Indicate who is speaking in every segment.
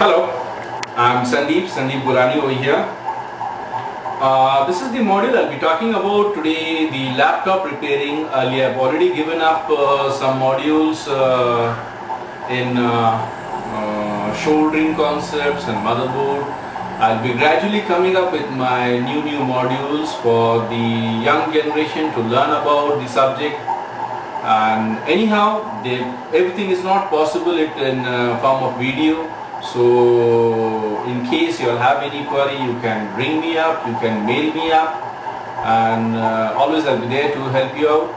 Speaker 1: Hello, I'm Sandeep Gulani over here. This is the module I'll be talking about today, the laptop repairing. I've already given up some modules in shouldering concepts and motherboard. I'll be gradually coming up with my new modules for the young generation to learn about the subject. And anyhow, everything is not possible in form of video. So in case you'll have any query, you can ring me up, you can mail me up, and always I'll be there to help you out.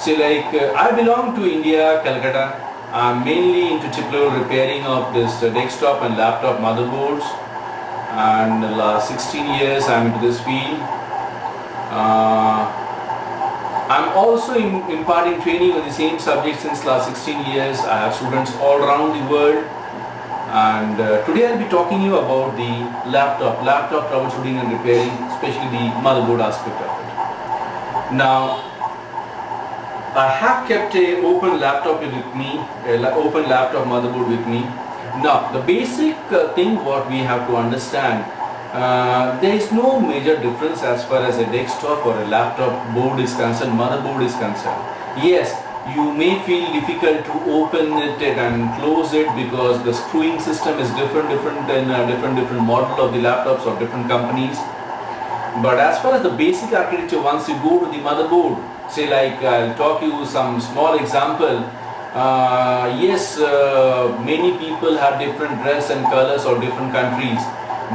Speaker 1: So I belong to India, Calcutta. I'm mainly into chip level repairing of this desktop and laptop motherboards, and the last 16 years I'm into this field. I'm also imparting training on the same subject since last 16 years. I have students all around the world. And today I'll be talking to you about the laptop troubleshooting and repairing, especially the motherboard aspect of it. Now, I have kept a open laptop with me, open laptop motherboard with me. Now, the basic thing what we have to understand, there is no major difference as far as a desktop or a laptop board is concerned, motherboard is concerned. Yes, you may feel difficult to open it and close it because the screwing system is different in different model of the laptops of different companies. But as far as the basic architecture, once you go to the motherboard, say I'll talk you some small example. Yes, many people have different dress and colors of different countries.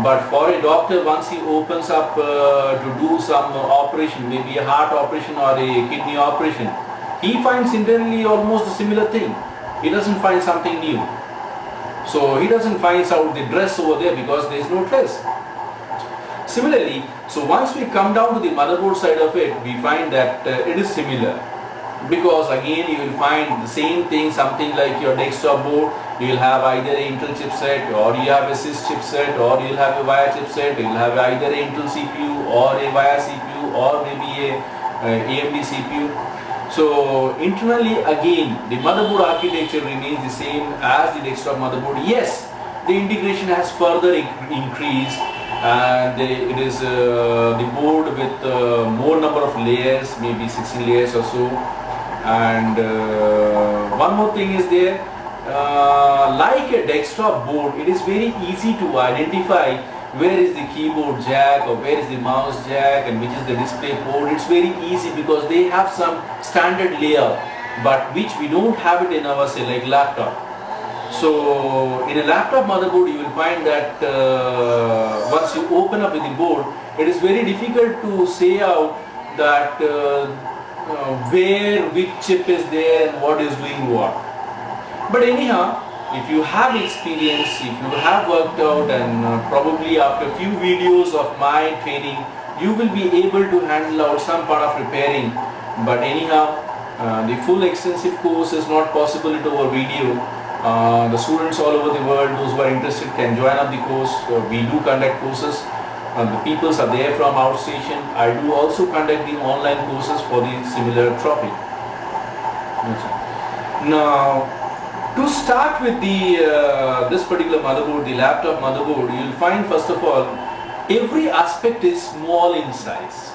Speaker 1: But for a doctor, once he opens up to do some operation, maybe a heart operation or a kidney operation, he finds internally almost a similar thing. He doesn't find something new. So he doesn't find out the dress over there because there is no dress. Similarly, so once we come down to the motherboard side of it, we find that it is similar. Because again you will find the same thing, something like your desktop board, you will have either an Intel chipset, or you have a SIS chipset, or you will have a VIA chipset, you will have either an Intel CPU or a VIA CPU or maybe a AMD CPU. So internally again the motherboard architecture remains the same as the desktop motherboard. Yes, the integration has further increased, and it is the board with more number of layers, maybe 16 layers or so. And one more thing is there, like a desktop board, it is very easy to identify where is the keyboard jack or where is the mouse jack and which is the display port. It's very easy because they have some standard layout, but which we don't have it in our, say, like laptop. So in a laptop motherboard you will find that once you open up with the board, it is very difficult to say out that where which chip is there and what is doing what. But anyhow, if you have experience, if you have worked out, and probably after a few videos of my training, you will be able to handle out some part of repairing. But anyhow, the full extensive course is not possible over video. The students all over the world, those who are interested, can join up the course. We do conduct courses. The peoples are there from outstation. I do also conduct the online courses for the similar topic. Now, to start with the this particular motherboard, the laptop motherboard, you will find first of all, every aspect is small in size.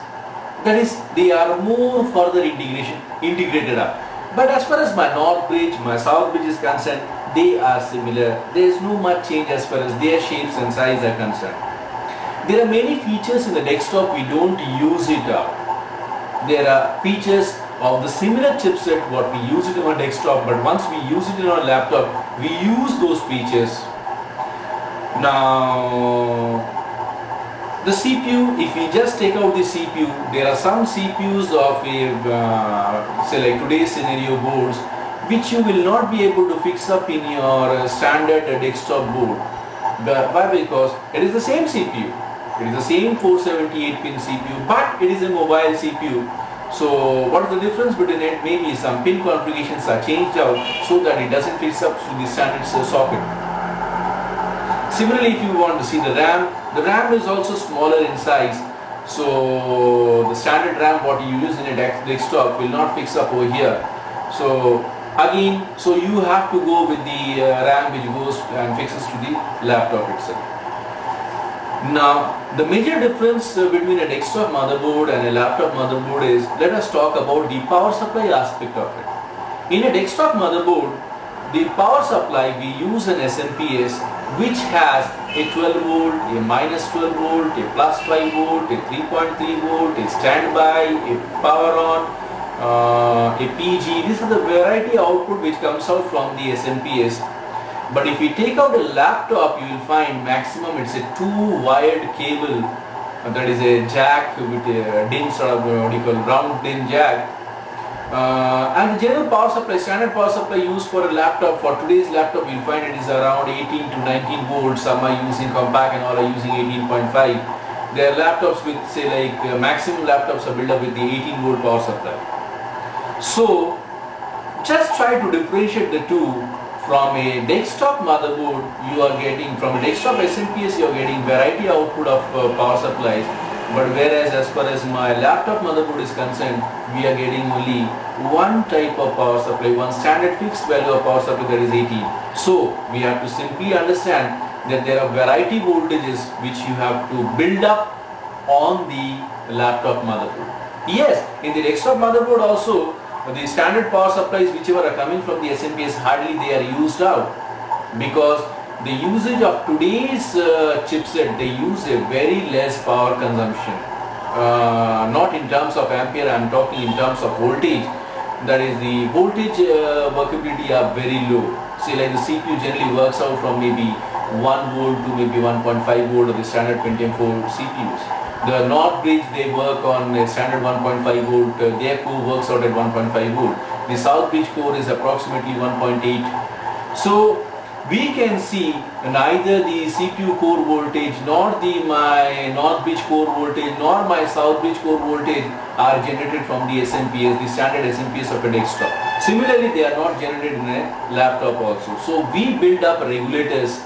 Speaker 1: That is, they are more further integrated up. But as far as my north bridge, my south bridge is concerned, they are similar. There is no much change as far as their shapes and size are concerned. There are many features in the desktop we don't use it out. There are features of the similar chipset what we use it in our desktop, but once we use it in our laptop, we use those features. Now, the CPU, if we just take out the CPU, there are some CPUs of a, say like today's scenario boards, which you will not be able to fix up in your standard desktop board. Why? Because it is the same CPU. It is the same 478 pin CPU, but it is a mobile CPU. So what is the difference between it? Maybe some pin configurations are changed out so that it doesn't fix up to the standard socket. Similarly, if you want to see the RAM is also smaller in size. So the standard RAM what you use in a desktop will not fix up over here. So Again, so you have to go with the RAM which goes and fixes to the laptop itself. Now, the major difference between a desktop motherboard and a laptop motherboard is, let us talk about the power supply aspect of it. In a desktop motherboard, the power supply, we use an SMPS which has a 12 volt, a minus 12 volt, a plus 5 volt, a 3.3 volt, a standby, a power on, a PG. These are the variety output which comes out from the SMPS. But if you take out a laptop, you will find maximum it's a 2-wired cable, that is a jack with a DIN sort of, what you call round DIN jack. And the general power supply, standard power supply used for a laptop, for today's laptop you will find it is around 18 to 19 volts. Some are using compact and all are using 18.5. There are laptops with, say, like maximum laptops are built up with the 18 volt power supply. So just try to differentiate the two. From a desktop motherboard, you are getting, from a desktop SMPS you are getting variety output of power supplies, but whereas as far as my laptop motherboard is concerned, we are getting only one type of power supply, one standard fixed value of power supply, that is 18. So we have to simply understand that there are variety voltages which you have to build up on the laptop motherboard. Yes, in the desktop motherboard also, the standard power supplies whichever are coming from the SMPS, hardly they are used out, because the usage of today's chipset, they use a very less power consumption. Not in terms of ampere, I am talking in terms of voltage. That is, the voltage workability are very low. Say like the CPU generally works out from maybe 1 volt to maybe 1.5 volt of the standard Pentium 4 CPUs. The North Bridge, they work on a standard 1.5 volt, their core works out at 1.5 volt. The South Bridge core is approximately 1.8. So we can see neither the CPU core voltage nor my North Bridge core voltage nor my South Bridge core voltage are generated from the SMPS, the standard SMPS of a desktop. Similarly, they are not generated in a laptop also. So we build up regulators,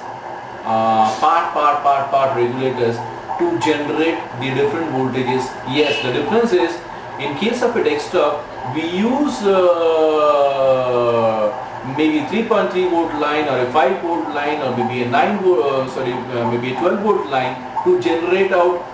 Speaker 1: part regulators, to generate the different voltages. Yes, the difference is, in case of a desktop, we use maybe 3.3 volt line or a 5 volt line or maybe a 9 volt, maybe a 12 volt line to generate out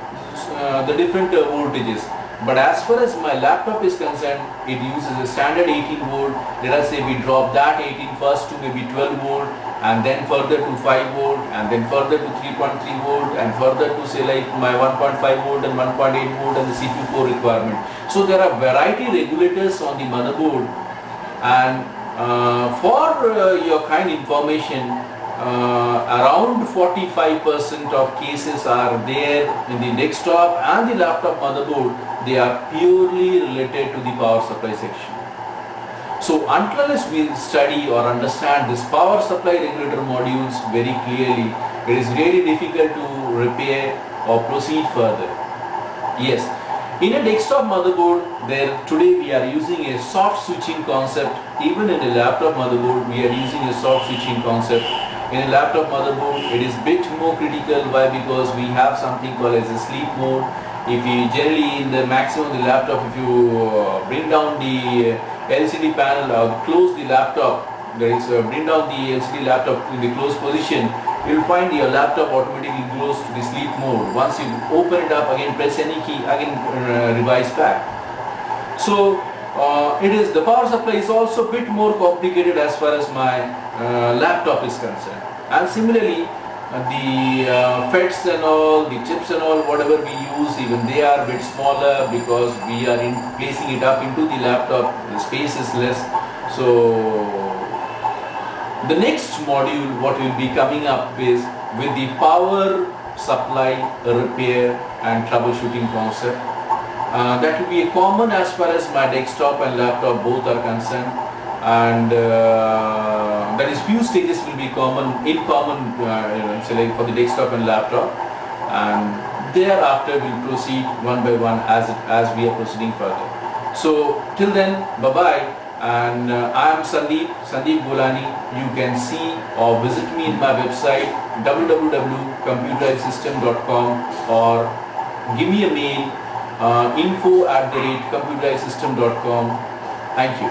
Speaker 1: the different voltages. But as far as my laptop is concerned, it uses a standard 18 volt. Let us say we drop that 18 first to maybe 12 volt, and then further to 5 volt, and then further to 3.3 volt, and further to say like my 1.5 volt and 1.8 volt and the CPU core requirement. So there are variety regulators on the motherboard, and for your kind information, around 45% of cases are there in the desktop and the laptop motherboard. They are purely related to the power supply section. So unless we study or understand this power supply regulator modules very clearly, it is really difficult to repair or proceed further. Yes, in a desktop motherboard, today we are using a soft switching concept. Even in a laptop motherboard, we are using a soft switching concept. In a laptop motherboard, it is bit more critical. Why? Because we have something called as a sleep mode. If you generally in the maximum of the laptop, if you bring down the LCD panel or close the laptop, that is bring down the LCD laptop in the closed position, you will find your laptop automatically goes to the sleep mode. Once you open it up, again press any key, again revise back. So it is, the power supply is also a bit more complicated as far as my laptop is concerned. And similarly, the FETs and all, the chips and all, whatever we use, even they are a bit smaller because we are placing it up into the laptop, the space is less. So the next module what will be coming up is with the power supply repair and troubleshooting concept. That will be a common as far as my desktop and laptop both are concerned, and that is few stages will be in common, say like for the desktop and laptop, and thereafter we'll proceed one by one as we are proceeding further. So till then, bye bye. And I am Sandeep Golani. You can see or visit me in my website www.computerdrivesystem.com, or give me a mail info@computerdrivesystem.com. Thank you.